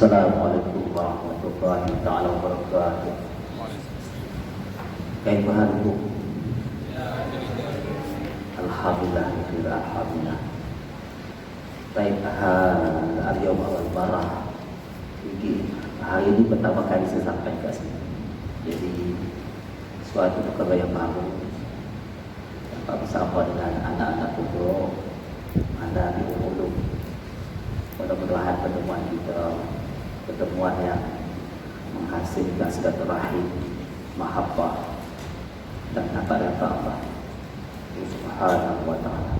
Assalamualaikum warahmatullahi taala wabarakatuh. Kaifa halukum? Alhamdulillah, alhamdulillah. Baik, al-yawm al-barah. Hari ini pertama kali saya sampai kat sini. Jadi suatu perkara yang baru. Dapat bersama dengan anak-anak pokok, anak di Ulum. Mudah-mudahan pertemuan kita pertemuan yang menghasilkan silaturahim, mahabbah dan dapat rasa Allah Subhanahu wa ta'ala.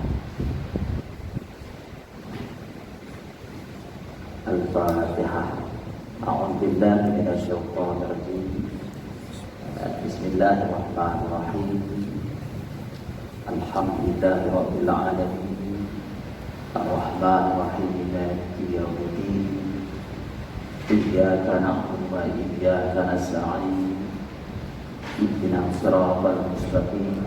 Al-Fatihah. A'udzu billahi minasy syaithanir rajim. Bismillahirrahmanirrahim. Alhamdulillahi rabbil alamin. Ar-Rahmanir Rahim. Maliki yaumiddin. Iyyaka na'budu wa iyyaka nasta'in. Ihdinas siratal mustaqim.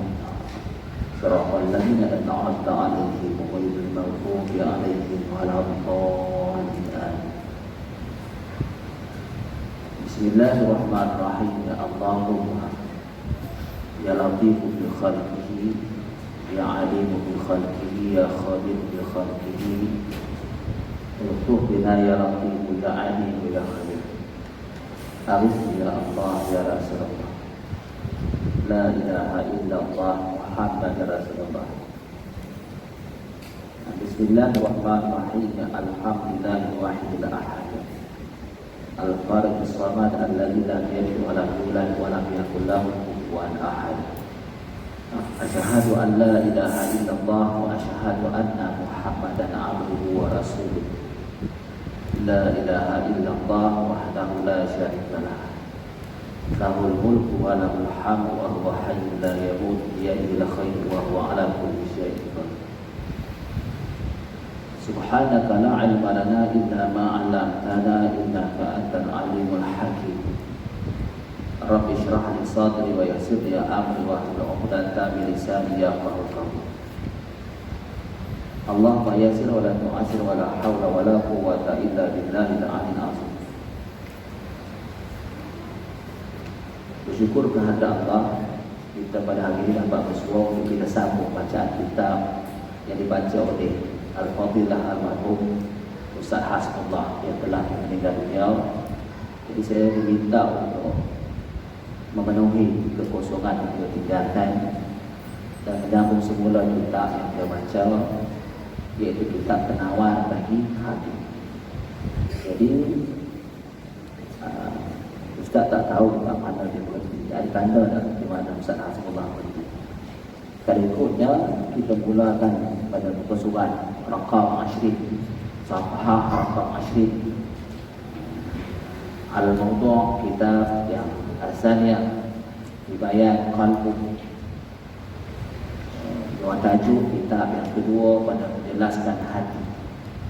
Siratal ladzina an'amta 'alaihim ghairil maghdubi 'alaihim waladdallin. Bismillahirrahmanirrahim. Ya Allahumma ya Latif bi khalqihi, ya Alim bi khalqihi, ya Khabir bi khalqihi. Utuh bina ya Latif ya Alim ya Khabir. Arif ya Allah ya Rasulullah. La ilaha illallah Muhammad Rasulullah. Bismillahirrahmanirrahim. Alhamdulillahi wahidil ahad. Al-Farid as-Samad alladzi lam yalid wa lam yulad wa lam yakul lahu kufuwan ahad. Asyhadu an la ilaha illallah wa asyhadu anna Muhammadan abduhu wa rasuluh. La ilaha illallah wahdahu la syarika lah. Lahul mulku wa lahul hamdu wa huwa hayyun la yamut bi yadihi al-khairu wa huwa ala kulli syai'in qadir. Subhanaka la ilma lana illa ma 'allamtana innaka antal alimul hakim. Rabbi shrah li sadri wa yassir li amri wa hlul 'uqdatam min lisani yafqahu qawli. Allahumma yassir wa la tu'assir wa la haula wa la quwwata illa billahil 'aliyyil 'azim. Bersyukur kehadrat Allah, kita pada hari ini dapat bersua untuk kita sambung bacaan kitab yang dibaca oleh Al-Fadilah Al-Mahum Ustaz Hasbullah yang telah meninggal dunia. Jadi saya diminta untuk memenuhi kekosongan yang kita tinggalkan dan menyambung semula kitab yang kita baca, iaitu kitab Penawar Bagi Hati. Jadi Ustaz tak tahu tentang mana dia berhenti. Ada tanda tak di mana Ustaz Hasbullah berhenti. Kali ikutnya kita mulakan pada muka surat Raqam 20, Safhah Raqam 20. Al-Mawdu' kitab yang asalnya dibayar qalbu. Dua tajuk kitab yang kedua pada menjelaskan hati.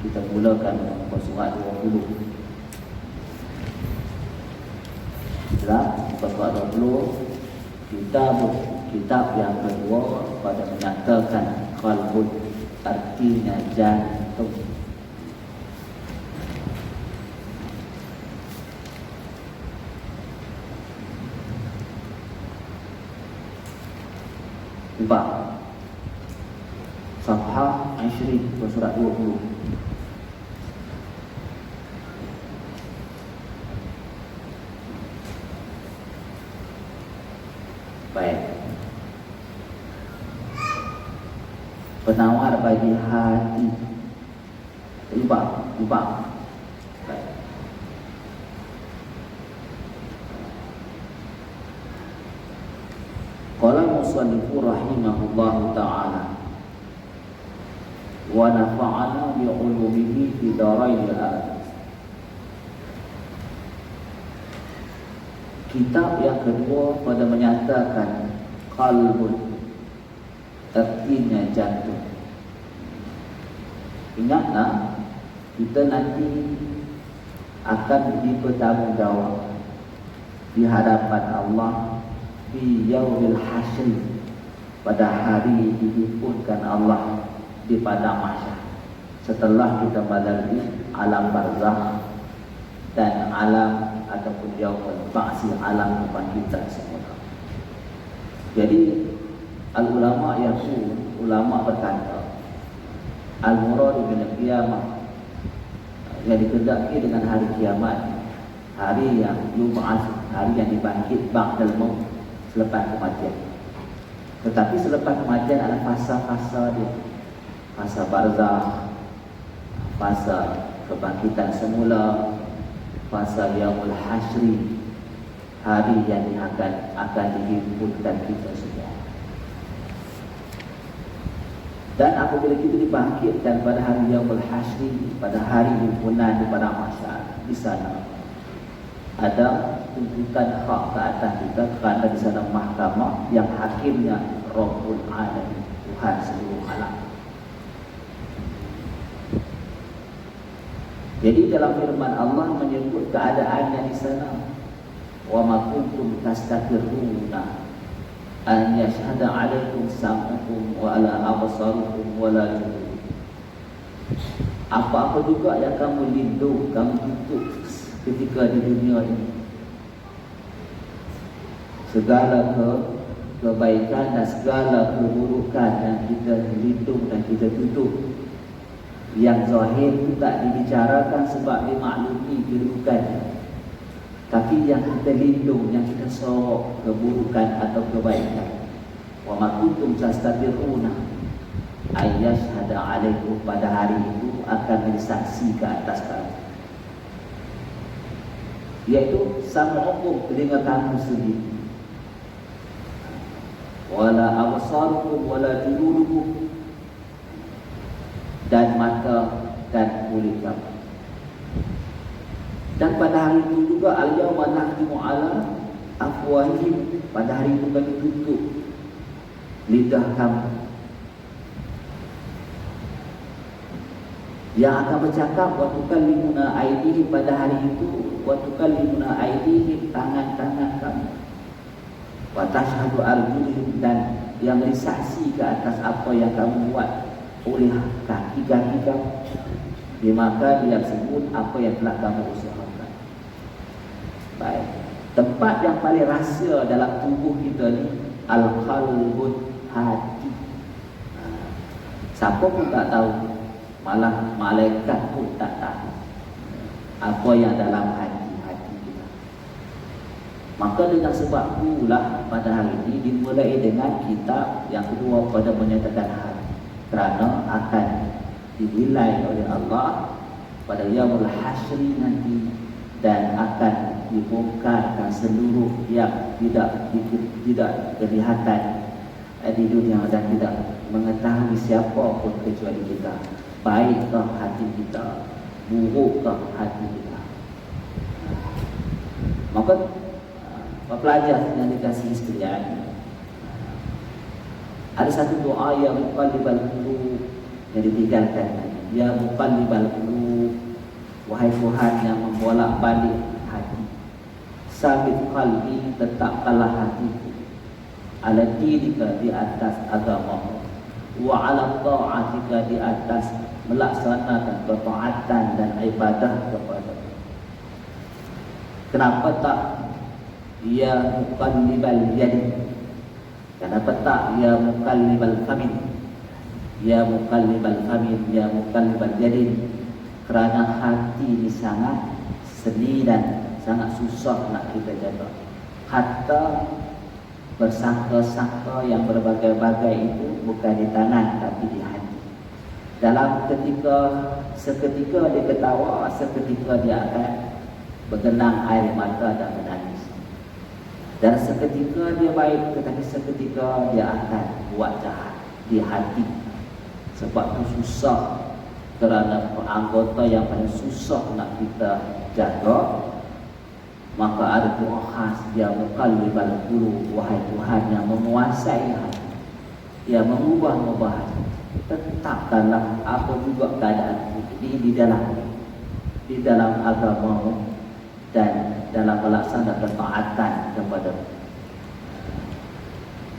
Kita mulakan muka surat 20. Muka surat 20 kitab yang kedua pada menyatakan qalbun, artinya jantung. Ubah Safhah 20 surat 20. Baik. Penawar bagi hati. Ubah. Baik. Qala musannifu rahimahullahu ta'ala wa nafa'ana bi 'ulumihi fi darain al-akhirah. Kitab yang kedua pada menyatakan qalbun, artinya jantung. Ingatlah, kita nanti akan dipertanggungjawab di hadapan Allah fi yaumil hasyr, pada hari dihimpunkan Allah di padang mahsyar. Setelah kita melalui alam barzakh dan alam ataupun yaumul ba'si, alam kebangkitan semula. Jadi al-ulama ulama berkata al-muradu bil qiyamah, yang dikehendaki dengan hari kiamat, hari yang yub'ats, hari yang dibangkit ba'dal maut, selepas kematian. Tetapi selepas kematian ada fasa-fasa dia, fasa barzakh, fasa kebangkitan semula, fasa yaumul hasyri, hari yang akan dihimpunkan kita semua. Dan apabila kita dibangkitkan pada hari yaumul hasyri, pada hari himpunan di padang mahsyar, di sana ada tuntutan hak ke atas kita, kerana di sana mahkamah yang hakimnya Rabbul Alamin, Tuhan seluruh alam. Jadi dalam firman Allah menyebut keadaannya di sana, wa ma kuntum tastakbiruna an yashhada 'alaikum sam'ukum wa ala absarukum wa la junub. Apa-apa juga yang kamu lindung, kamu tutup ketika di dunia ini, segala kebaikan dan segala keburukan yang kita lindung dan kita tutup, yang zahir itu tak dibicarakan sebab dimaklumi kedudukannya, tapi yang kita lindung, yang kita sorok keburukan atau kebaikan. Wa ma kuntum tastabiruna ayyashhada 'alaikum, pada hari itu akan bersaksi ke atas kamu, yaitu sam'ukum, telinga kamu sendiri, wala absarukum wala juludukum, dan mata dan kulit kamu. Dan pada hari itu juga al-yawma nakhtimu ala afwahihim, pada hari itu kami tutup lidah kamu. Yang akan bercakap wa tukallimuna aydihim, pada hari itu wa tukallimuna aydihim, tangan-tangan kamu, wa tashhadu arjuluhum, dan yang bersaksi ke atas apa yang kamu buat oleh kaki-kaki kamu, dimaka dia sebut apa yang telah kamu usahakan. Baik, tempat yang paling rahsia dalam tubuh kita ni al-qalbun, hati. Siapa pun tak tahu, malah malaikat pun tak tahu apa yang dalam hati kita. Maka dengan sebab itulah pada hari ini dimulai dengan kitab yang kedua pada menyatakan hati, kerana akan dinilai oleh Allah pada yaumul hasyri nanti, dan akan dibongkarkan seluruh yang tidak kelihatan di dunia dan tidak mengetahui siapa pun kecuali kita, baikkah hati kita, burukkah hati kita. Maka pelajar yang dikasihi sekalian, ada satu doa yang muqallibal qulub yang ditinggalkan. Ya muqallibal qulub, wahai Tuhan yang membolak-balik hati, sabit qalbi, tetapkanlah hatiku, ala dinika, di atas agamamu, wa ala ta'atika, di atas melaksanakan ketaatan dan ibadah kepadamu. Kenapa tak ya muqallibal yadi? Kenapa tak ya muqallibal famin? Ya muqallibal famin, ya muqallibal yadin? Kerana hati ini sangat seni dan sangat susah nak kita jaga. Hatta bersangka-sangka yang berbagai-bagai itu bukan di tangan tapi di hati. Dalam seketika dia ketawa, seketika dia akan bergenang air mata dan menangis. Dan seketika dia baik, tetapi seketika dia akan buat jahat di hati. Sebab itu susah, kerana anggota yang paling susah nak kita jaga. Maka ada doa khas, ya muqallibal qulub, wahai Tuhan yang menguasai hati, yang mengubah-ubah hati, tetapkanlah apa juga keadaan di dalam agama dan dalam melaksanakan ketaatan kepada-Mu.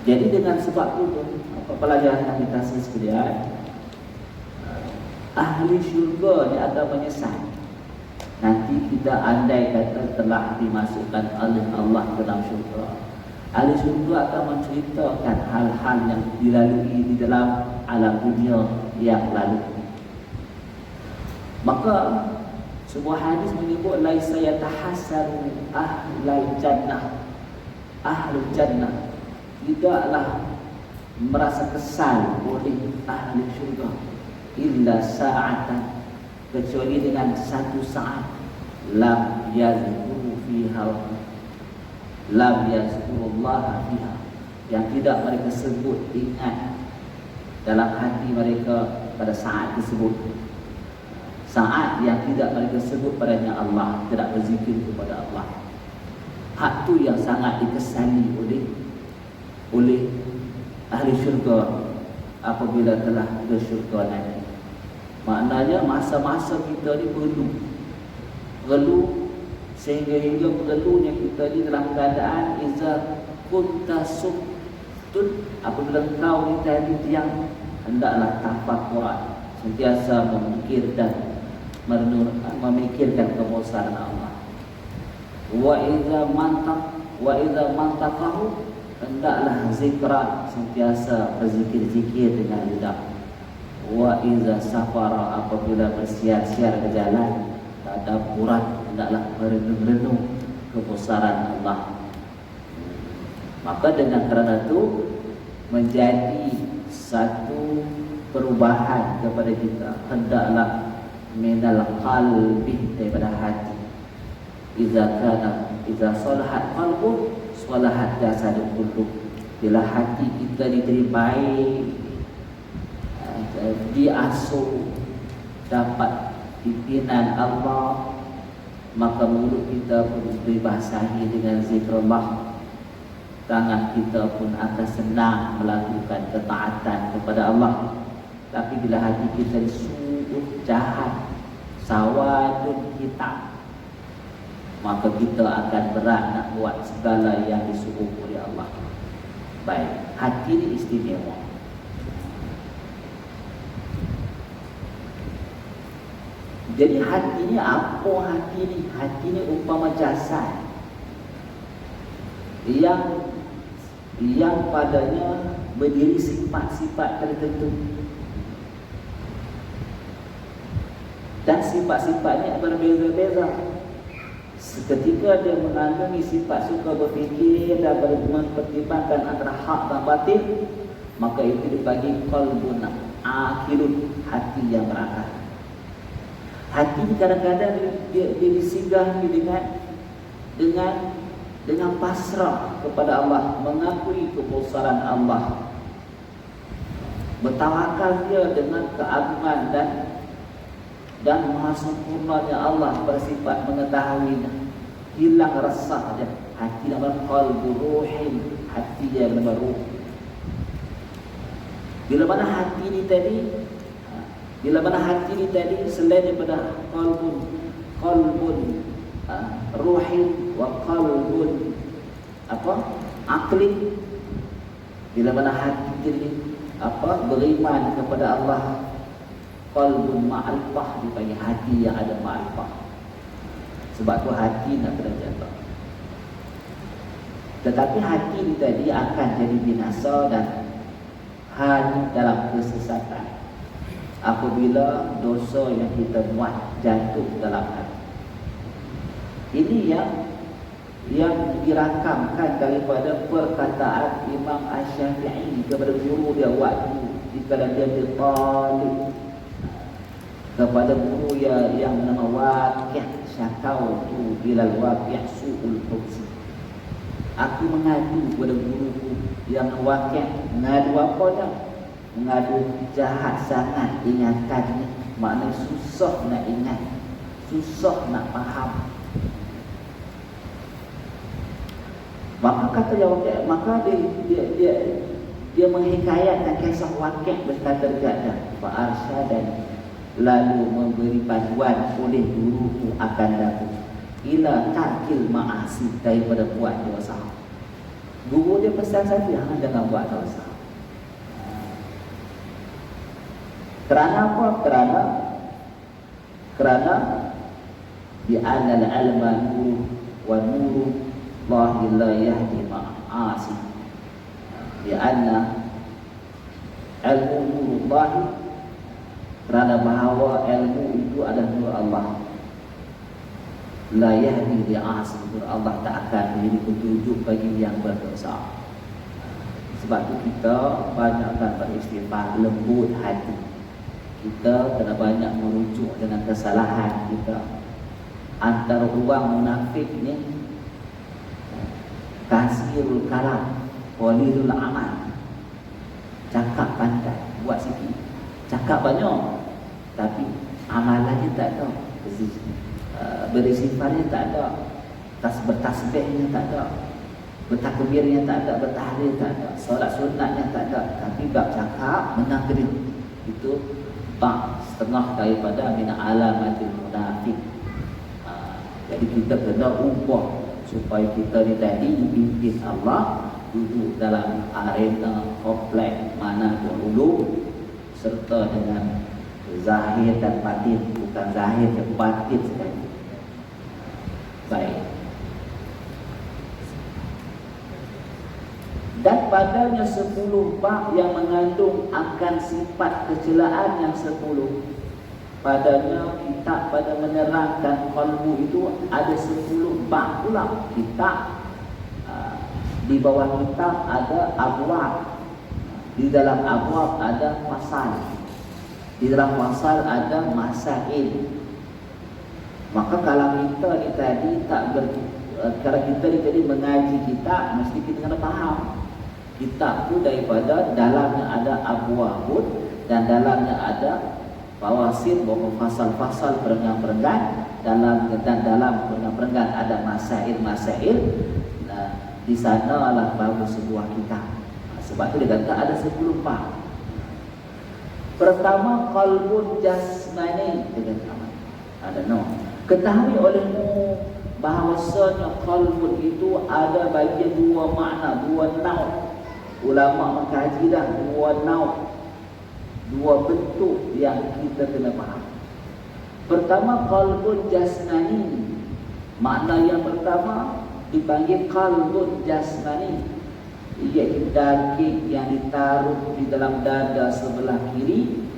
Jadi dengan sebab itu, pelajaran yang kita sekalian, ahli syurga ni akan menyesal nanti kita andai kata telah dimasukkan oleh Allah ke dalam syurga, ahli syurga akan menceritakan hal-hal yang dilalui di dalam alam dunia yang lalu. Maka sebuah hadis menyebut laisa yatahassaru ahlul jannah, ahlul jannah tidaklah merasa kesal oleh ahli syurga illa sa'atan, kecuali dengan satu saat lam yazkuru fiha, lam yazkurullah fiha, yang tidak mereka sebut ingat dalam hati mereka pada saat tersebut. Saat yang tidak mereka sebut padanya Allah, tidak berzikir kepada Allah. Hak tu yang sangat dikesali oleh ahli syurga apabila telah ke syurga nanti. Maknanya masa-masa kita ni perlu sehingga perlunya kita ni dalam keadaan iza kunta subtun, apabila kau ni tadi yang hendaklah tafakuran, sentiasa memikirkan kebesaran Allah. Wa iza mantaqahu, hendaklah zikran, sentiasa berzikir-zikir dengan lidah. Wa iza safara, apabila bersiar-siar ke jalan, tadabburan, hendaklah merenung-renung kebesaran Allah. Maka dengan kerana itu menjadi satu perubahan kepada kita, hendaklah minal qalbi, daripada hati. Iza salahat qalbu salahat jasadul kullu. Bila hati kita diberi baik, diasuh, dapat pimpinan Allah, maka mulut kita pun dibasahi dengan zikrullah. Tangan kita pun akan senang melakukan ketaatan kepada Allah. Tapi bila hati kita sungguh jahat, sawadun hitam, maka kita akan berat nak buat segala yang disuruh oleh Allah. Baik, hati ini istimewa. Jadi hati ni apa hati ni? Hati ni umpama jasad yang padanya berdiri sifat-sifat tertentu, dan sifat-sifatnya berbeza-beza. Seketika dia mengandungi sifat suka berfikir dan mempertimbangkan antara hak dan batil, maka itu dipanggil qalbun akilun, hati yang berakal. Hati ni kadang-kadang dia disinggahi dengan pasrah kepada Allah, mengakui kebesaran Allah, bertawakal dia dengan keagungan dan maha sempurnanya Allah, bersifat mengetahuinya, hilang resah dia. Hati nama qalbu ruhin, hati yang baru. Bila mana hati ni tadi selain daripada qalbun ruhin wa qalbun akli, bila mana hati tadi beriman kepada Allah, qalbun ma'rifah, dipanggil hati yang ada ma'rifah. Sebab tu hati nak kena jaga. Tetapi hati ni tadi akan jadi binasa dan hanya dalam kesesatan apabila dosa yang kita buat jatuh dalam hati. Ini yang dirakamkan daripada perkataan Imam Asy-Syafi'i kepada guru dia waktu dikala dia bertalib kepada guru yang bernama Waqi', syakau tu bilal Waqi' su'ul hufzi. Aku mengadu kepada guruku yang Waqi'. Mengadu apa dah? Mengadu jahat sangat ingatannya, maknanya susah nak ingat, susah nak faham. Maka kata Waqi', maka dia menghikayatkan kisah Waqi' berkata berkata fa'arsyadani, lalu memberi panduan oleh guruku akan daku ila tarkil ma'asi, daripada buat dosa. Guru dia pesan satu, jangan buat dosa. Kerana apa? Kerana bi anna al-ilma nur wa nur Allah la yahdi ma'asi. Bi anna ilmu nurullah, kerana bahawa ilmu itu adalah nur Allah. La yahdi li'asi, nur Allah tak akan menjadi petunjuk bagi yang berdosa. Sebab itu kita banyakkan beristighfar, lembut hati. Kita kena banyak merujuk dengan kesalahan kita. Antara orang munafik ni kasirul kalam, qalilul amal. Cakap pandai, buat sikit. Cakap banyak, tapi amalannya tak ada. Beristighfarnya tak ada, bertasbihnya tak ada, bertakbirnya tak ada, bertahlil tak ada, solat sunatnya tak ada. Tapi bab cakap menang dia. Itu setengah daripada min alamatil munafik. Jadi kita kena ubah supaya kita ni tadi dipimpin Allah, duduk dalam arena komplek mana dulu, serta dengan zahir dan batin, bukan zahir dan batin sekali. Baik. Dan padanya 10 bab yang mengandung akan sifat kecelaan yang 10. Padanya kitab pada menerangkan qalbu itu ada 10 bab pula. Kitab di bawah kitab ada abwab. Di dalam abwab ada fasal. Di dalam fasal ada masail. Maka kalau kita ni tadi kalau kita ni tadi mengaji kitab, mesti kita kena faham. Kitab tu daripada dalamnya ada abwabun dan dalamnya ada fawasil, bahwa fasal-fasal perenggan-perenggan, dalam perenggan-perenggan ada masail-masail. Nah, di sanalah baru sebuah kitab. Sebab tu dia kata ada 10 bab. Pertama, qalbun jasmani. Ada no. Ketahui olehmu bahawasanya qalbun itu ada bagi 2 makna, 2 naud. Ulama mengkaji dah 2 naud, 2 bentuk yang kita kena faham. Pertama, qalbun jasmani. Makna yang pertama dipanggil qalbun jasmani, iaitu daging yang ditaruh di dalam dada sebelah kiri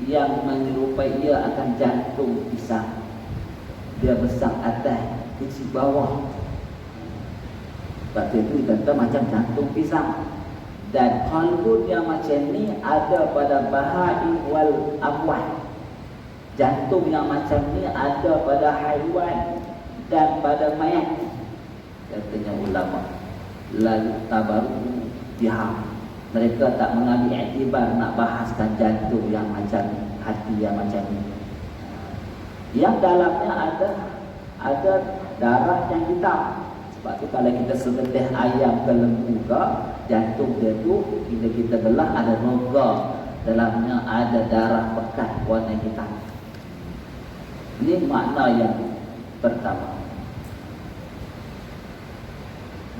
yang menyerupai ia akan jantung pisang. Dia besar atas, kecil bawah. Sebab itu dikata macam jantung pisang. Dan qalbun yang macam ni ada pada bahai wal amwat. Jantung yang macam ni ada pada haiwan dan pada mayat, katanya ulama. Lalu tabaru pihak mereka tak mengambil iktibar nak bahaskan jantung yang macam ni, hati yang macam ni. Yang dalamnya ada darah yang hitam. Sebab tu kalau kita sembelih ayam ke lembu ke, jantung dia tu bila kita belah ada rongga, dalamnya ada darah pekat warna hitam. Ini makna yang pertama.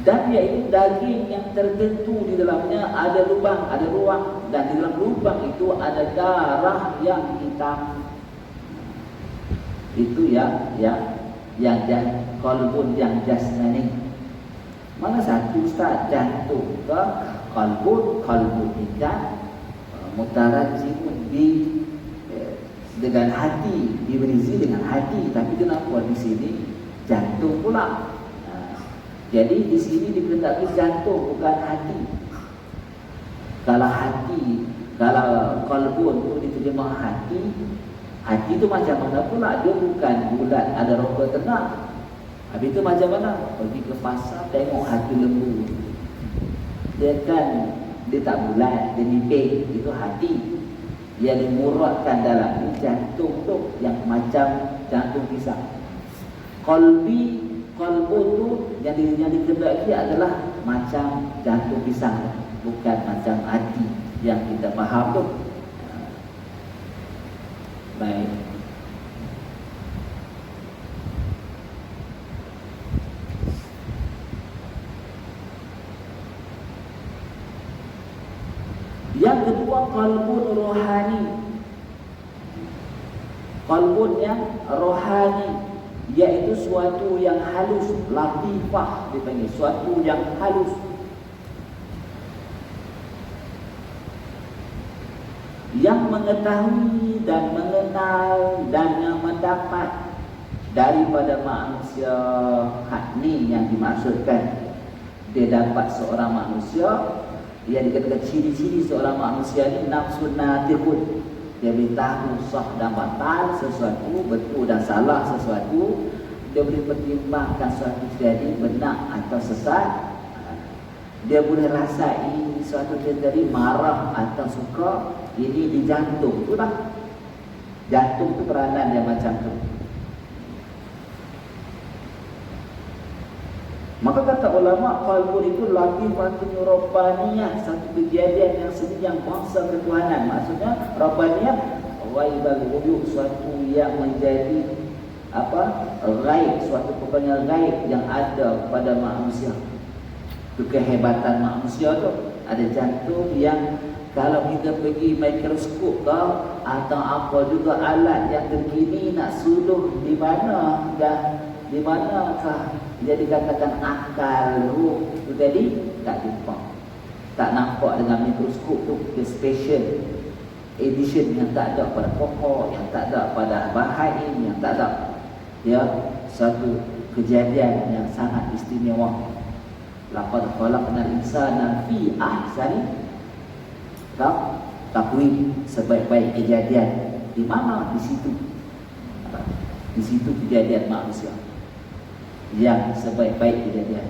Dan iaitu daging yang tertentu di dalamnya ada lubang, ada ruang, dan di dalam lubang itu ada darah yang hitam. Itu yang qalbun yang jasmani. Mana satu ustaz, jantung ke qalbun hitam mutarajjimun bi dengan hati, diberizi dengan hati. Tapi kenapa di sini jantung pula? Jadi di sini dikehendaki jantung, bukan hati. Kalau qalbun itu diterjemah hati, hati itu macam mana pula? Dia bukan bulat, ada rongga tengah. Habis itu macam mana? Pergi ke pasar, tengok hati lembu. Dia tak bulat, dia nipis. Itu hati. Yang dimuratkan dalam jantung tu yang macam jantung pisang. Qalbun tu yang dikehendaki adalah macam jantung pisang, bukan macam hati yang kita faham tu. Baik. Yang kedua, qalbun rohani. Qalbun yang rohani. iaitu suatu yang halus, latifah dipanggil, suatu yang halus, yang mengetahui dan mengenal dan yang mendapat daripada manusia. Hak ni yang dimaksudkan. Dia dapat seorang manusia, dia dikatakan ciri-ciri seorang manusia ni nafsun natiqun. Dia beritahu sah dan batal sesuatu, betul dan salah sesuatu. Dia boleh pertimbangkan sesuatu jadi benar atau sesat. Dia boleh rasai suatu terjadi marah atau suka. Ini di jantung, itulah. Jantung tu peranan dia macam tu. Maka kata ulama, qalbun itu latifatun rabbaniyah, satu kejadian yang senyap bangsa ketuhanan. Maksudnya rabbaniyah ghaibul wujud, suatu yang menjadi ghaib, suatu perkara ghaib yang ada pada manusia. Itu kehebatan manusia tu. Ada jantung yang kalau kita pergi mikroskop ke atau apa juga alat yang terkini nak suluh di mana dah, di manakah dia dikatakan akal ruh tu tadi, tak jumpa, tak nampak dengan mikroskop tu. The special edition yang tak ada pada pokok, yang tak ada pada bahain, yang tak ada. Ya, satu kejadian yang sangat istimewa. Laqad khalaqnal insana fi ahsani taqwim, sebaik-baik kejadian. Di mana? Di situ. Di situ kejadian manusia yang sebaik-baik kejadian.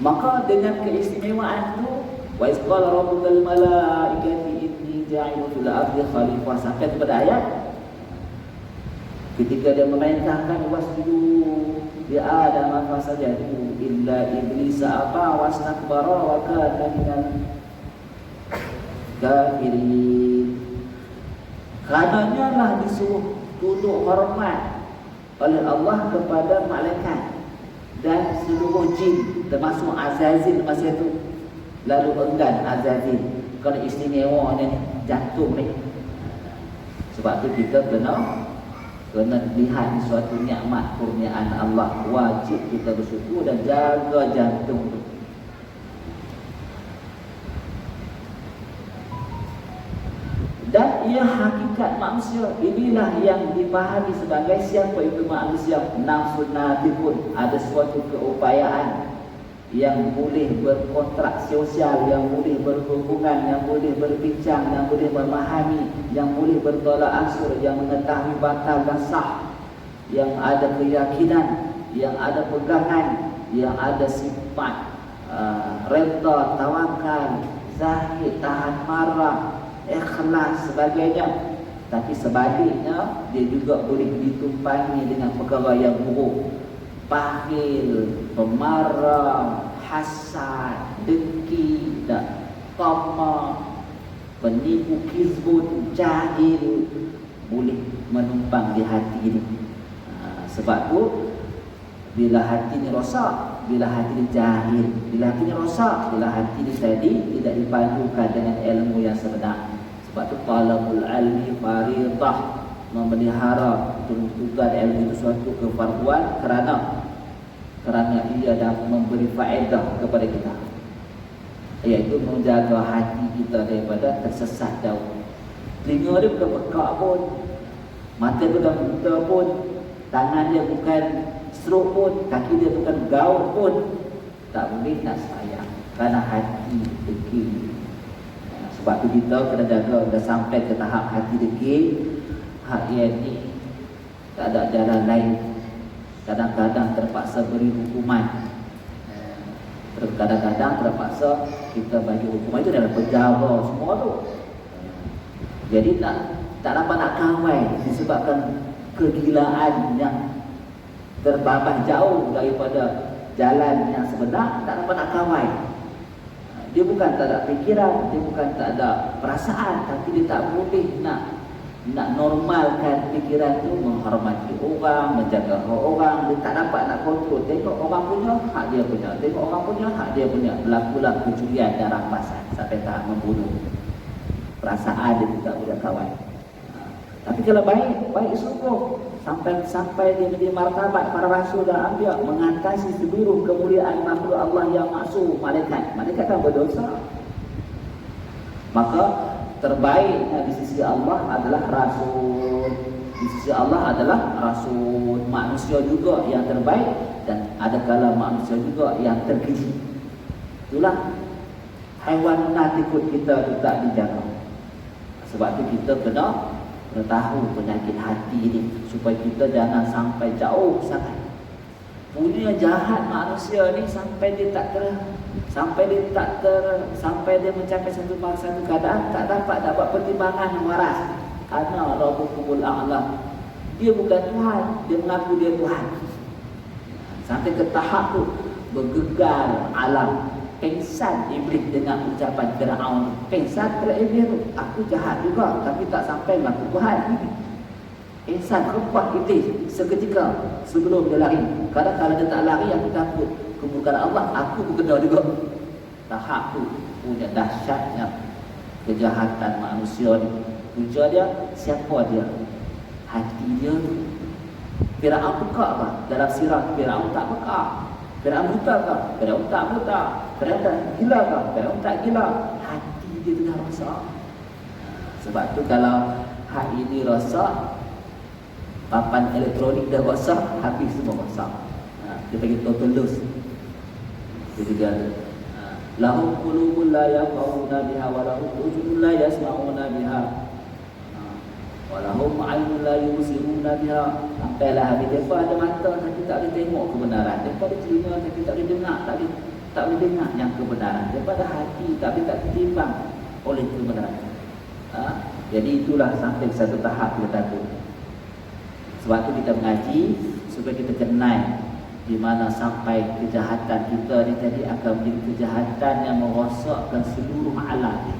Maka dengan keistimewaan itu, wa iz qala rabbukal malaikati inni ja'ilun fil ardi khalifah, sampai kepada ayat ketika dia memerintahkan wasjudu li Adam fasajadu illa iblis aba wastakbara wa kana minal kafirin. Karenanya lah disuruh tunduk hormat oleh Allah kepada malaikat dan seluruh jin, termasuk Azazil masa itu. Lalu enggan Azazil kerana istimewanya ni, jantung ni. Sebab tu kita kena lihat suatu nikmat kurniaan Allah. Wajib kita bersyukur dan jaga jantung tu. Dan ia hakikat manusia. Inilah yang dipahami sebagai siapa itu manusia. Nafsun natiqun, ada suatu keupayaan yang boleh berkontrak sosial, yang boleh berhubungan, yang boleh berbincang, yang boleh memahami, yang boleh bertolak ansur, yang mengetahui batal dan sah, yang ada keyakinan, yang ada pegangan, yang ada sifat redha, tawakal, zahid, tahan marah, ikhlas sebagainya. Tapi sebaliknya dia juga boleh ditumpangi dengan perkara yang buruk, bakhil, pemarah, hasad, dengki, dan tamak, penipu, kizbun, jahil, boleh menumpang di hati ini. Sebab tu bila hati ini rosak, bila hati ini jahil, bila hati ini rosak, bila hati ini tadi tidak dipadukan dengan ilmu yang sebenar. Sebab tu talabul ilmi faridah, memelihara tuntutan ilmu itu suatu kefarduan kerana ia dapat memberi faedah kepada kita, iaitu menjaga hati kita daripada tersesat jauh. Telinga dia bukan pekak pun, mata dia bukan buta pun, tangan dia bukan stroke pun, kaki dia bukan gaul pun, tak boleh nak sayang kerana hati degil. Sebab tu kita kena jaga. Dah sampai ke tahap hati degil, hak yang ni tak ada jalan lain. Kadang-kadang terpaksa beri hukuman, kadang-kadang terpaksa kita bagi hukuman itu dalam penjara semua tu. Jadi tak dapat nak kawal disebabkan kegilaan yang terbabas jauh daripada jalan yang sebenar. Tak dapat nak kawal. Dia bukan tak ada fikiran, dia bukan tak ada perasaan, tapi dia tak boleh nak normalkan fikiran tu, menghormati orang, menjaga hak orang. Dia tak dapat nak kontrol. Tengok orang punya, hak dia punya. Tengok orang punya, hak dia punya. Berlakulah kecurian dan rampasan sampai tahap membunuh. Perasaan dia tidak boleh kawal. Tapi kalau baik sungguh sampai dia menjadi martabat para rasul dan anbiya, mengatasi seluruh kemuliaan makhluk Allah yang maksum, malaikat kan berdosa. Maka terbaiknya di sisi Allah adalah rasul. Di sisi Allah adalah rasul. Manusia juga yang terbaik, dan ada kala manusia juga yang terkeji. Itulah haiwan ikut kita itu tak dijaga. Sebab itu kita kena tahu penyakit hati ini, supaya kita jangan sampai jauh sangat. Punya jahat manusia ni sampai dia mencapai satu keadaan tak dapat pertimbangan waras. Ana rabbukumul a'la. Dia bukan Tuhan, dia mengaku dia Tuhan. Sampai ke tahap tu bergegar alam. Pengsan iblis dengan ucapan Firaun. Pengsan iblis tu, aku jahat juga tapi tak sampai mengaku Tuhan. Pengsan rempah iblis seketika sebelum dia lari. Kadang-kadang dia tak lari, aku takut kemurkaan Allah, aku berkena juga. Tahap tu punya dahsyatnya kejahatan manusia ni. Punca dia, siapa dia? Hati dia tu. Firaun pekak apa? Dalam sirah Firaun tak pekak. Firaun buta ke? Firaun tak buta. Firaun tak gila ke? Firaun tak gila. Hati dia tu dah rosak. Sebab tu kalau hati ini rosak, papan elektronik dah rosak, habis semua rosak. Dia panggil total loss. Jadi dia lahum qulubun la yafqahuna biha wa lahum ujunun la yasma'una biha wa lahum 'aynun la yubsiruna biha. Sampailah habis depa ada mata tapi tak boleh tengok kebenaran, depa ada telinga tapi tak boleh dengar, tak boleh dengar yang kebenaran, depa ada hati tapi tak ditimbang oleh kebenaran. Jadi itulah sampai satu tahap kita takut. Sebab tu kita mengaji supaya kita kenal di mana sampai kejahatan kita ni tadi akan menjadi kejahatan yang merosakkan seluruh alam.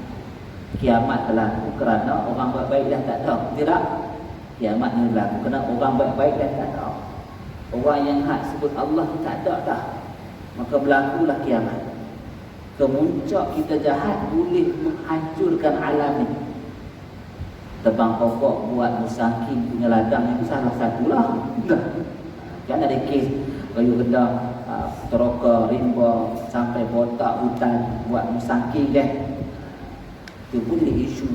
Kiamat berlaku kerana orang baik dah tak ada. Tidak. Kiamat ni berlaku kerana orang baik dah tak ada. Orang yang hak sebut Allah tak ada dah. Maka berlakulah kiamat. Kemuncak kita jahat boleh menghancurkan alam ni. Tebang pokok buat musangking punya ladang itu salah satulah. Kan ada kes kayu rendah, teroka, rimba sampai botak hutan buat musangking kan. Itu pun jadi isu.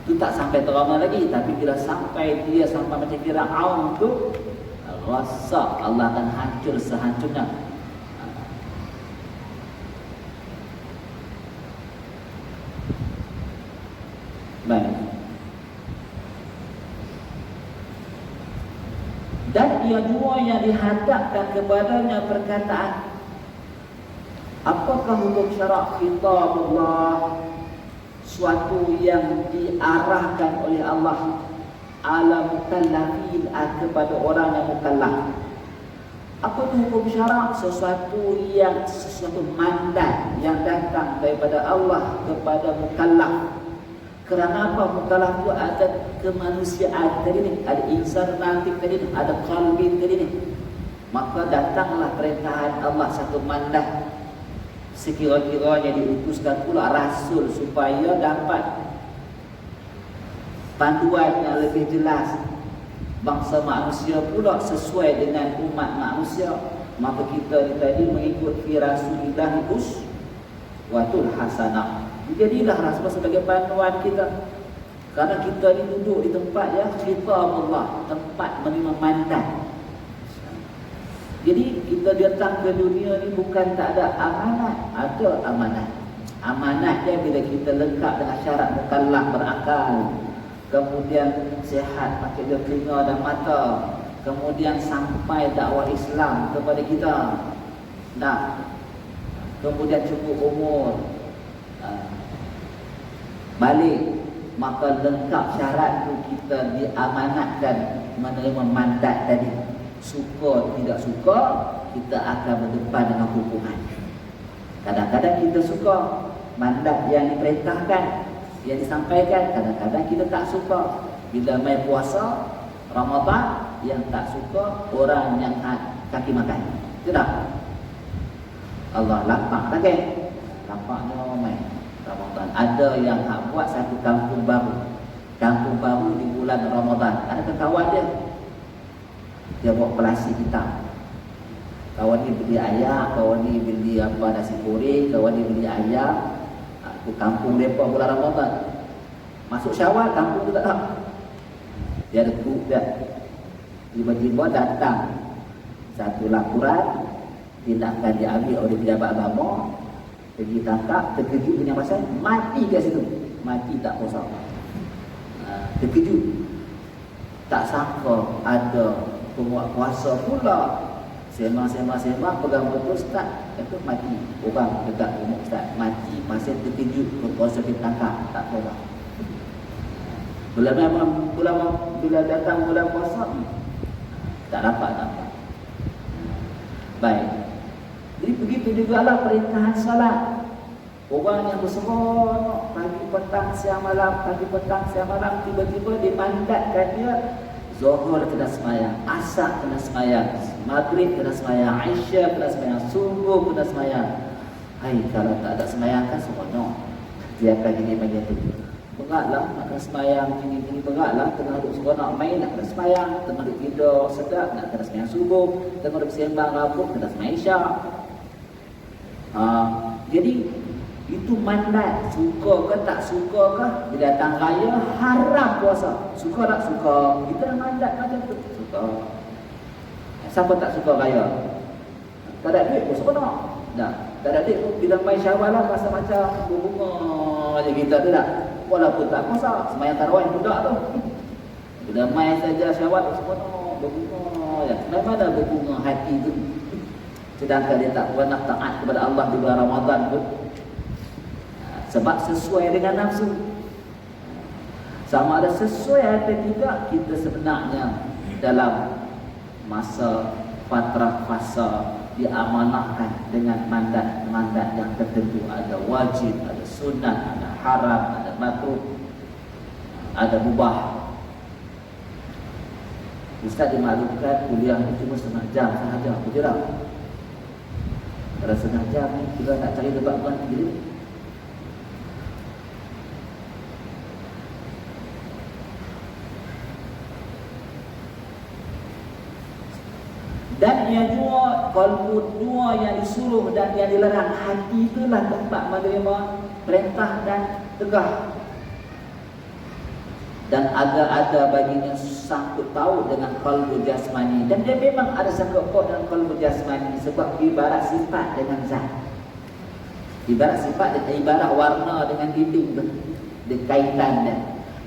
Itu tak sampai trauma lagi, tapi bila sampai dia sampai macam Firaun tu, rasa Allah akan hancur sehancurnya. Baik. Dan ia juga yang dihadapkan kepadanya perkataan. Apakah hukum syarak khitabullah? Suatu yang diarahkan oleh Allah ala mukallafin, kepada orang yang mukallaf. Apa itu hukum syarak? Sesuatu mandat yang datang daripada Allah kepada mukallaf. Kerana apa? Mukallaf itu ada kemanusiaan tadi ni, ada insan nanti tadi ni, ada qalbi tadi ni. Maka datanglah perintahan Allah, satu mandat. Sekira-kiranya diutuskan pula rasul supaya dapat panduan yang lebih jelas. Bangsa manusia pula sesuai dengan umat manusia. Maka kita ni tadi mengikut fi Rasulillah uswatul hasanah. Jadilah Rasul sebagai panduan kita. Karena kita ni duduk di tempat yang khitabullah, tempat menerima mandat. Jadi kita datang ke dunia ni bukan tak ada amanat, ada amanat. Amanatnya bila kita lengkap dengan syarat mukallaf, berakal, kemudian sihat, pakai telinga dan mata, kemudian sampai dakwah Islam kepada kita, kemudian cukup umur, balik, maka lengkap syarat tu kita diamanatkan menerima mandat tadi. Suka tidak suka, kita akan berdepan dengan hukuman. Kadang-kadang kita suka mandat yang diperintahkan, yang disampaikan. Kadang-kadang kita tak suka. Bila mai puasa Ramadan, yang tak suka orang yang kaki makan. Tidak. Allah lapang tak kan? Lapaknya mai Ramadan. Ada yang buat satu kampung baru. kampung baru di bulan Ramadan. Ada kawan dia bawa pelasi hitam. Kawan ni beli ayam, kawan ni beli nasi goreng, kawan ni beli ayam. Ke kampung mereka bulan Ramadan. Masuk Syawal, kampung tu tak tahu. Dia ada grup dia. Tiba-tiba datang satu laporan, tindakan diambil oleh pejabat agama, pergi tangkap, terkejut dengan pasal mati kat situ. Mati tak puasa. Terkejut. Tak sangka ada penguat kuasa pula. Sembang-sembang pegang betul Ustaz, kata mati. Orang dekat rumah Ustaz mati. Masih terkejut berkuasa ditangkap, tak puasa. Bila datang bulan puasa, tak dapat nampak. Baik. Jadi begitu jugalah perintahan salat. Orang yang berseronok pagi petang siang malam, pagi petang siang malam, tiba-tiba dimandatkan dia Zuhur kena semayang, Asar kena semayang, Maghrib kena semayang, Isya kena semayang, Subuh kena semayang. Hai, kalau tak ada semayang kan seronok. Dia akan gini bagian tu. Beratlah nak kena semayang, gini-gini beratlah. Tengah duduk seronok main nak kena semayang, tengah duduk tidur sedap nak kena semayang Subuh, tengah duduk sembang rabuk kena semayang Isya. Jadi itu mandat, suka ke tak suka ke, bila datang raya haram puasa. Suka tak suka, kita dah mandat macam tu. Suka. Siapa tak suka raya? Tak ada duit pun seronok. Tak ada duit pun bila main Syawal lah rasa macam berbunga je kita tu tak. Walaupun tak puasa, sembahyang tarawih budak tu. Bila main saja Syawal seronok, berbunga je. Memang ada berbunga hati tu. Sedangkan dia tak pernah taat kepada Allah di bulan Ramadan pun. Sebab sesuai dengan nafsu. Sama ada sesuai atau tidak, kita sebenarnya dalam masa fatrah fasa diamanahkan dengan mandat-mandat yang tertentu. Ada wajib, ada sunat, ada haram, ada makruh, ada mubah. Ustaz dimaklumkan kuliah itu cuma setengah jam sahaja. Betul tak? Kalau setengah jam ni kita nak cari tempat berhenti dia. Dan yang dua, kalbu dua yang disuruh dan yang dilarang. Hati itulah tempat menerima perintah dan tegah. Dan ada baginya sangkut paut dengan kalbu jasmani. Dan dia memang ada sangkut paut dengan kalbu jasmani. Sebab ibarat sifat dengan zat. Ibarat sifat, ibarat warna dengan dinding tu. Dia kaitan dia.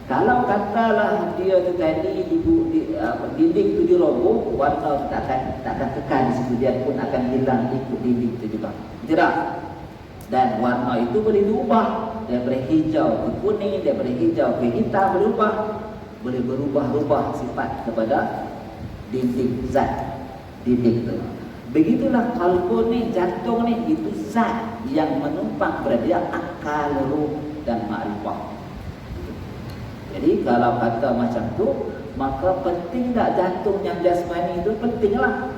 Kalau katalah dia tu tadi dinding tu diroboh, warna tu tak akan tekan di situ, dia pun akan hilang ikut dinding tu juga. Tidak. Dan warna itu boleh diubah, daripada hijau ke kuning, daripada hijau ke hitam, boleh berubah sifat kepada dinding zat dinding tu. Begitulah kalbu ni, jantung ni, itu zat yang menumpang pada dia akal, ruh dan ma'rifah. Jadi kalau kata macam tu, maka penting tak jantung yang jasmani itu? Pentinglah.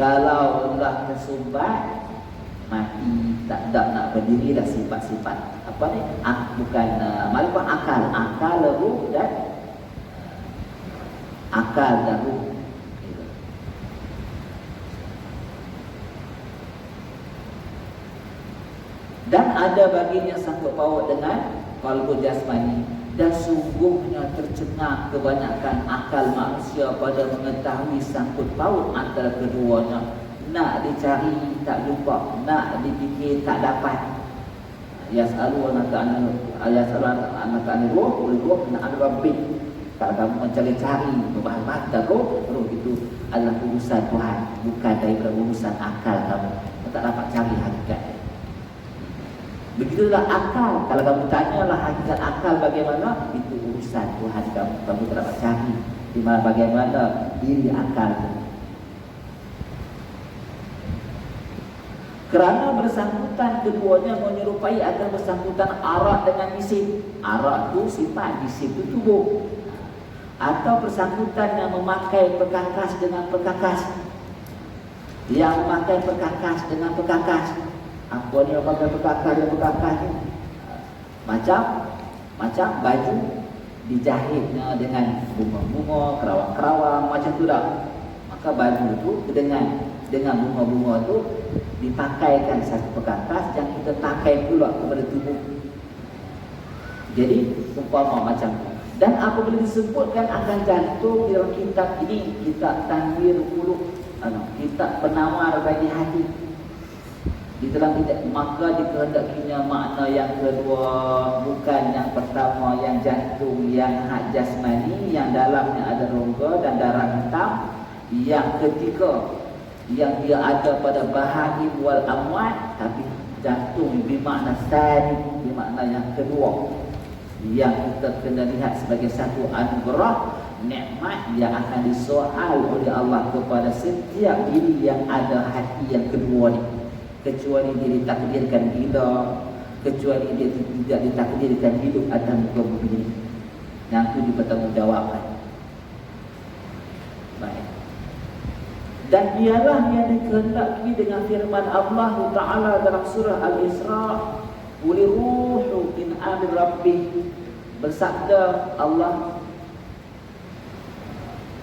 Kalau dah tersumbat, mati, tak ada nak berdiri dah sifat-sifat apa ni? Bukan malah akal, ruh dan ruh. Dan ada bagian yang sangkut paut dengan kalbu jasmani. Dan sungguhnya tercengang kebanyakan akal manusia pada mengetahui sangkut paut antara keduanya. Nak dicari tak jumpa, nak dipikir tak dapat. Yas'alunaka anil ruh, ruh nak rabbik. Kalau kamu mencari-cari berbahas roh itu adalah urusan Tuhan, bukan daripada urusan akal kamu. Kamu tak dapat cari hakikat. Begitulah akal. Kalau kamu tanyalah hakikat akal bagaimana, itu urusan Tuhan kamu. Kamu tak dapat cari di mana bagaimana diri akal. Kerana bersangkutan keduanya menyerupai akan bersangkutan arak dengan isim. Arak tu sifat, isim tu tubuh. Atau bersangkutan yang memakai perkakas dengan perkakas. Yang memakai perkakas dengan perkakas. Apa ni yang pakai perkakas dan perkakas ni? Macam Macam baju dijahitnya dengan bunga-bunga, kerawang-kerawang macam tu dah. Maka baju tu dengan bunga-bunga tu dipakaikan satu perkakas yang kita pakai pula kepada tubuh. Jadi umpama macam tu. Dan apabila disebutkan akan jatuh dalam kitab ini, kitab Tanwir Qulub, kitab penawar bagi hati, di dalam kitab, maka dikehendakinya makna yang kedua, bukan yang pertama, yang jantung, yang hak jasmani, yang dalamnya ada rongga dan darah hitam. Yang ketiga, yang dia ada pada bahari wal amwat, tapi jantung bermakna tsani, bermakna yang kedua, yang kita kena lihat sebagai satu anugerah, nikmat yang akan disoal oleh Allah kepada setiap diri yang ada hati yang kedua ni. Kecuali dia ditakdirkan gila, kecuali dia tidak ditakdirkan hidup atas muka bumi ini, yang itu dipertanggungjawabkan. Baik. Dan ialah yang dikehendaki dengan firman Allah Ta'ala dalam surah Al-Isra, "Qul ruhu min amri rabbih." Bersabda Allah,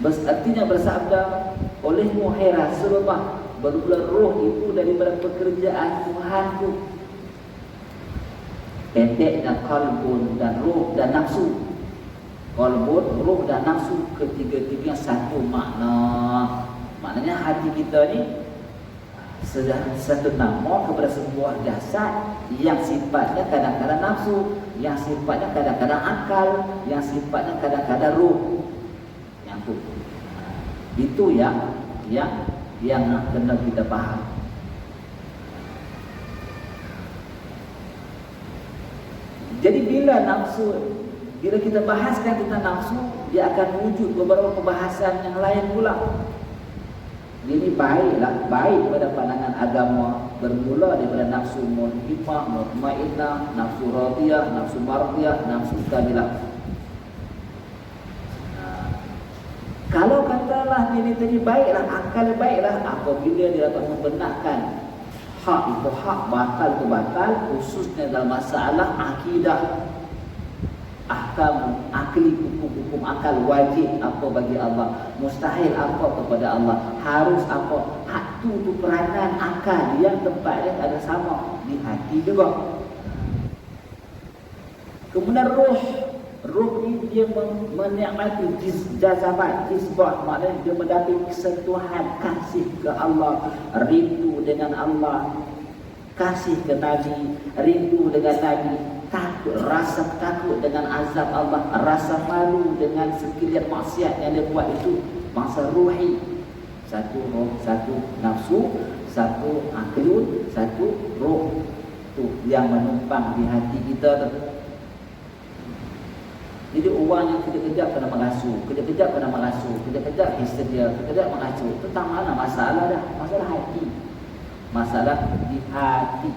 artinya bersabda olehmu hai Rasulullah, bermula roh itu daripada pekerjaan Tuhanku. Pendeknya qalbun dan roh dan nafsu. Qalbun, roh dan nafsu, ketiga-tiga satu makna. Maknanya hati kita ni satu nama kepada sebuah jasad yang sifatnya kadang-kadang nafsu, yang sifatnya kadang-kadang akal, yang sifatnya kadang-kadang roh. Yang itu yang kena kita faham. Jadi bila kita bahaskan tentang nafsu, dia akan wujud beberapa pembahasan yang lain pula. Ini baik pada pandangan agama, bermula daripada nafsu mutma'inah, mutmainnah, nafsu radiyah, nafsu mardiyah, nafsu kamilah. Kalau katalah dia tadi baiklah, akal baiklah, apabila dia dapat membenarkan hak itu hak, batal itu batal, khususnya dalam masalah akidah, ahkam akli, hukum-hukum akal, wajib apa bagi Allah, mustahil apa kepada Allah, harus apa, hak tu peranan akal yang tempatnya ada sama di hati juga. Kemudian roh ni dia menikmati jazabat, jizbah, maknanya dia mendapat kesentuhan kasih ke Allah, rindu dengan Allah, kasih ke Nabi, rindu dengan Nabi, takut, rasa takut dengan azab Allah, rasa malu dengan sekalian maksiat yang dia buat itu, masa ruhi. Satu roh, satu nafsu, satu aklun, satu roh, tu yang menumpang di hati kita tu. Jadi orang yang kejap-kejap kena mengasuh, kejap-kejap kena mengasuh, kejap-kejap histeria, kejap-kejap mengasuh, tentang mana masalah dah? Masalah hati. Masalah di hati.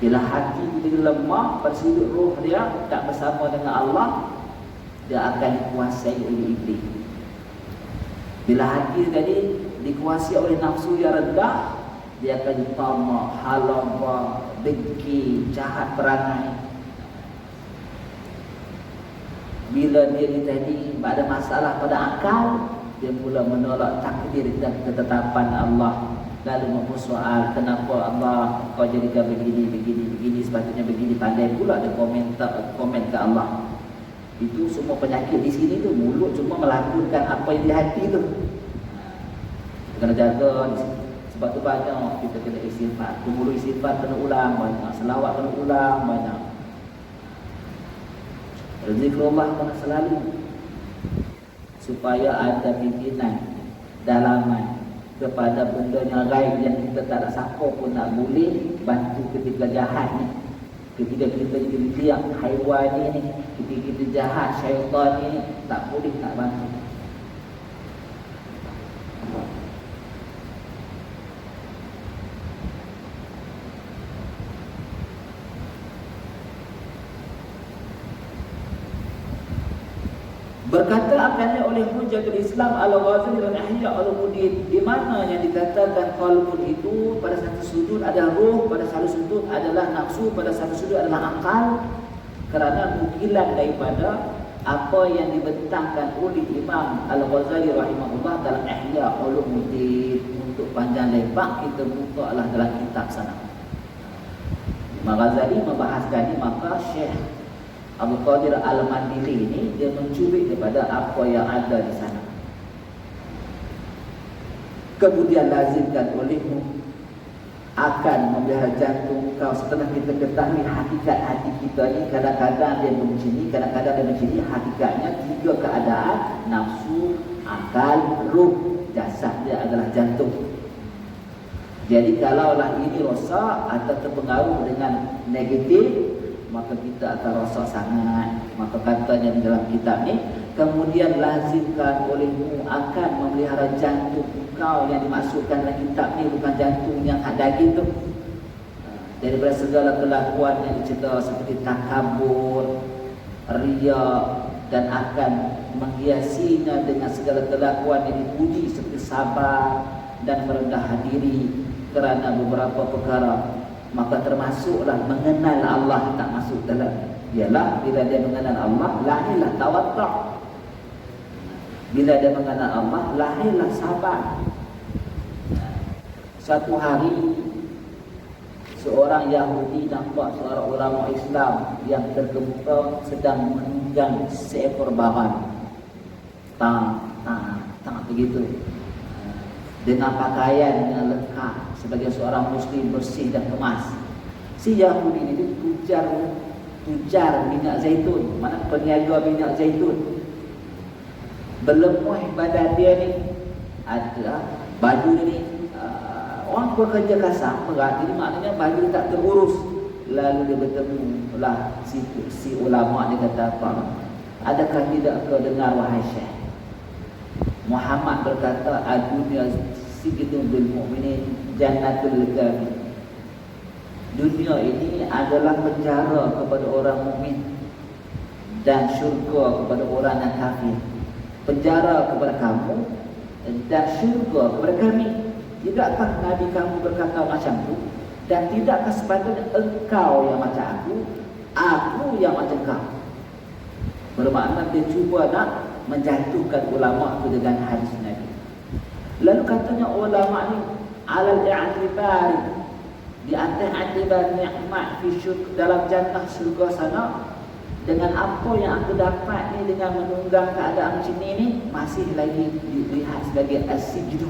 Bila hati dia lemah, persudut roh dia tak bersama dengan Allah, dia akan dikuasai oleh iblis. Bila hati tadi dikuasai oleh nafsu yang rendah, dia akan tamak, halaba, dengki, jahat perangai. Bila dia ni tadi ada masalah pada akal, dia mula menolak takdir dan ketetapan Allah, lalu mempersoal kenapa Allah kau jadikan begini, sepatutnya begini, pandai pula dia komen ke Allah. Itu semua penyakit di sini tu, mulut cuma melakukan apa yang di hati tu. Kena jaga di sini. Sebab tu banyak kita kena istighfar. Mulut istighfar kena ulang banyak, selawat kena ulang banyak, zikrullah kena selalu, supaya ada pimpinan dalaman kepada benda yang gaib yang kita tak ada siapa pun nak boleh bantu ketika jahat ni. Ketika kita jadi liak haiwan ni, ketika kita jahat syaitan ni, tak boleh nak bantu. Berkata akannya oleh Hujjatul Islam Al-Ghazali dan Ihya Ulumuddin, di mana yang dikatakan qalbun itu pada satu sudut ada roh, pada satu sudut adalah nafsu, pada satu sudut adalah akal. kerana nukilan daripada apa yang dibentangkan oleh Imam Al-Ghazali rahimahullah dalam Ihya Ulumuddin. Untuk panjang lebar kita buka lah dalam kitab sana. Imam Ghazali membahaskan ini, maka Syekh Abdul Qadir Al-Mandili ini dia mencubit daripada apa yang ada di sana. Kemudian lazimkan olehmu akan memelihara jantung kau setelah kita ketahui hakikat hati kita ni. Kadang-kadang dia macam ni, kadang-kadang dia macam ni. Hakikatnya tiga keadaan: nafsu, akal, ruh. Jasad dia adalah jantung. Jadi kalaulah ini rosak atau terpengaruh dengan negatif, maka kita akan rosak sangat. Maka katanya di dalam kitab ni, kemudian lazimkan olehmu akan memelihara jantung kau. Yang dimaksudkan dalam kitab ni bukan jantung yang hak daging tu. Daripada segala kelakuan yang dicerita seperti takabur, riya, dan akan menghiasinya dengan segala kelakuan yang dipuji seperti sabar dan merendah diri kerana beberapa perkara. Maka termasuklah mengenal Allah tak masuk dalam. Ialah bila dia mengenal Allah, lahirlah tawaduk. Bila dia mengenal Allah, lahirlah sabar. Satu hari seorang Yahudi nampak seorang ulama Islam yang terkemuka sedang menunggang seekor baran. Tak begitu. Dengan pakaian yang lengkap sebagai seorang Muslim bersih dan kemas. Si Yahudi ini tujar minyak zaitun, mana peniaga minyak zaitun. Berlemuh badan dia ni, ada baju dia ni, orang bekerja kasar berat, jadi maknanya baju dia tak terurus. Lalu dia bertemu lah si ulama, dia kata apa? Adakah tidak kau dengar wahai Syekh? Muhammad berkata, "Adunya sijnul bil mu'minin jannatul kafir." Dunia ini adalah penjara kepada orang mukmin dan syurga kepada orang yang kafir. Penjara kepada kamu dan syurga kepada kami. Tidakkah Nabi kamu berkata macam tu? Dan tidakkah sepatutnya engkau yang macam aku yang macam kau? Bermakna dia cuba nak menjatuhkan ulama itu dengan hadis Nabi. Lalu katanya ulama ni alal i'tibar, di atas i'tibar nikmat fi syurga, dalam jannah syurga sana, dengan apa yang aku dapat ni, dengan menunggang keadaan macam ni masih lagi dilihat sebagai as-sijnu.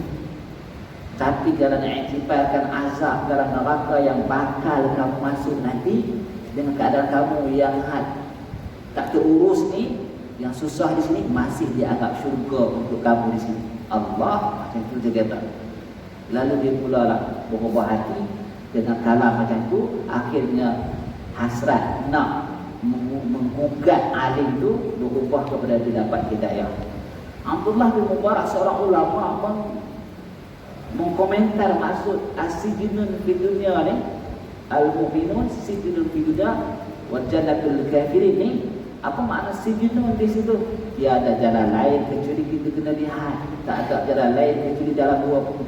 Tapi kalau nak i'tibarkan azab dalam neraka yang bakal kamu masuk nanti, dengan keadaan kamu yang tak terurus ni, yang susah di sini, masih dianggap syurga untuk kamu di sini. Allah macam tu dia kata. Lalu dia mulalah berubah hati dengan kalam macam tu. Akhirnya hasrat nak menggugat alim tu berubah kepada dia dapat hidayah. Abdullah bin Mubarak seorang ulama mengkomentar maksud as-sijnun fi dunya ni, al-mu'minun sijnun fi dunya wa jannatul kafirin ni. Apa makna sijnun di situ? Tiada jalan lain kecuali kita kena lihat. Tak ada jalan lain kecuali dalam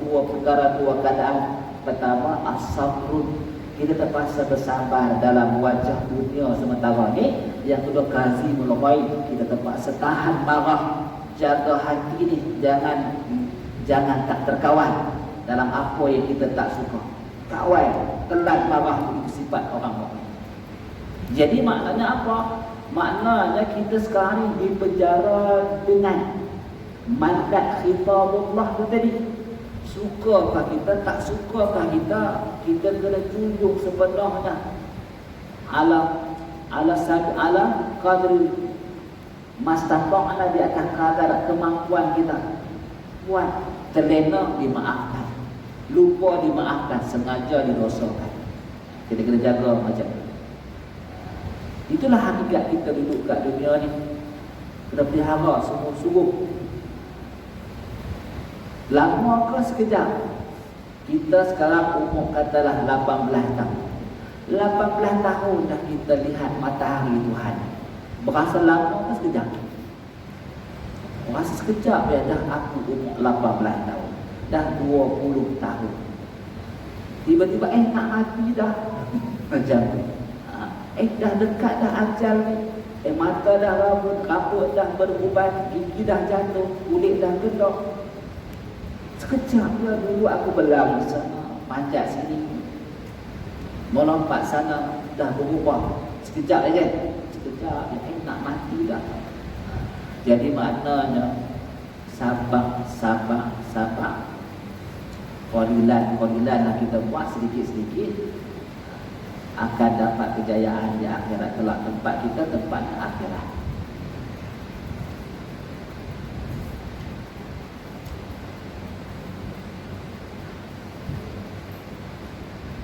dua perkara, dua keadaan. Pertama, as-sabrun, kita terpaksa bersabar dalam wajah dunia sementara ni. Yang kedua, kazimul ghaib, kita terpaksa tahan marah, jaga hati ni, jangan tak terkawan dalam apa yang kita tak suka. Kawal, telan marah, itu sifat orang mukmin. Jadi maknanya apa? Maknanya kita sekarang ni dipenjara dengan mandat khitabullah tu tadi. Sukakah kita, tak sukakah kita, kita kena junjung sepenuhnya ala qadri mastata'na, di atas kadar kemampuan kita. Buat terlena dimaafkan, lupa dimaafkan, sengaja didosakan. Kita kena jaga macam tu. Itulah hakikat kita duduk kat dunia ni. Kena pelihara sungguh-sungguh. Lama ke sekejap? Kita sekarang umur katalah 18 tahun. 18 tahun dah kita lihat matahari Tuhan. Berasa lama ke sekejap? Berasa sekejap ya, dah aku umur 18 tahun. Dah 20 tahun. Tiba-tiba nak mati dah. Macam tu. dah dekat dah ajal ni. Mata dah rabun, rambut dah beruban, gigi dah jatuh, kulit dah gedok. Sekejap je dulu aku berlari sana, panjat sini, melompat sana, dah berubah. Sekejap aja, sekejap nak mati dah. Jadi maknanya sabar, sabar, sabar. Qalilan lah kita buat sedikit-sedikit, akan dapat kejayaan di akhirat kelak. Tempat kita tempat akhirat.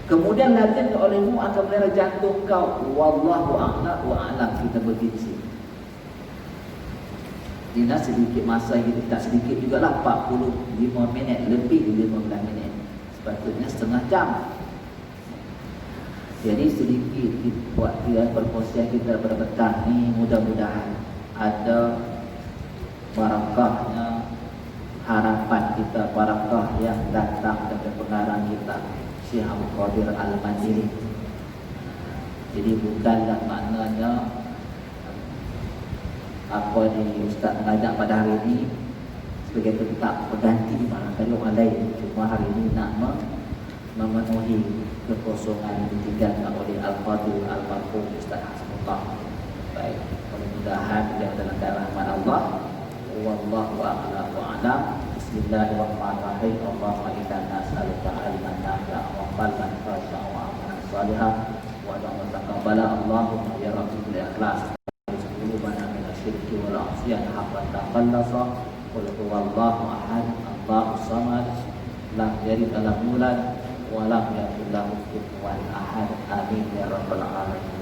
Kemudian lazim olehmu akan melera jantung kau. Wallahu a'lam wa a'lam, kita berfiksi. Dina sedikit masa ini, tak sedikit jugalah, 45 minit, lebih 15 minit. Sepatutnya setengah jam. Jadi sedikit buat perkongsian kita berpetang ni, mudah-mudahan ada barakahnya, harapan kita, barakah yang datang dari pengarang kita, Syekh Abdul Qadir Al-Mandiri. Jadi bukanlah maknanya apa ni Ustaz mengajak pada hari ini sebagai tetap berganti barangkali orang lain. Cuma hari ini nak memenuhi kekosongan yang ditinggalkan oleh Al-Qadir Al-Marhum Ustaz Hasbullah. Baik, mudah-mudahan dia dalam rahmat Allah. Wallahu a'lam wa a'lam. Bismillahirrahmanirrahim. Allahumma inna nas'aluka ilman nafi'an wa qalban khashi'an wa amalan shalihan wa da'watan taqabbala. Allahumma ya rabbul ikhlas qulubana min asyirki wal a'siyan haqqan taqallasa. Qul huwallahu ahad, Allahus samad, lam yalid wa lam yulad wa lam yakul lahu kufuwan ahad. Amin ya rabbal alamin.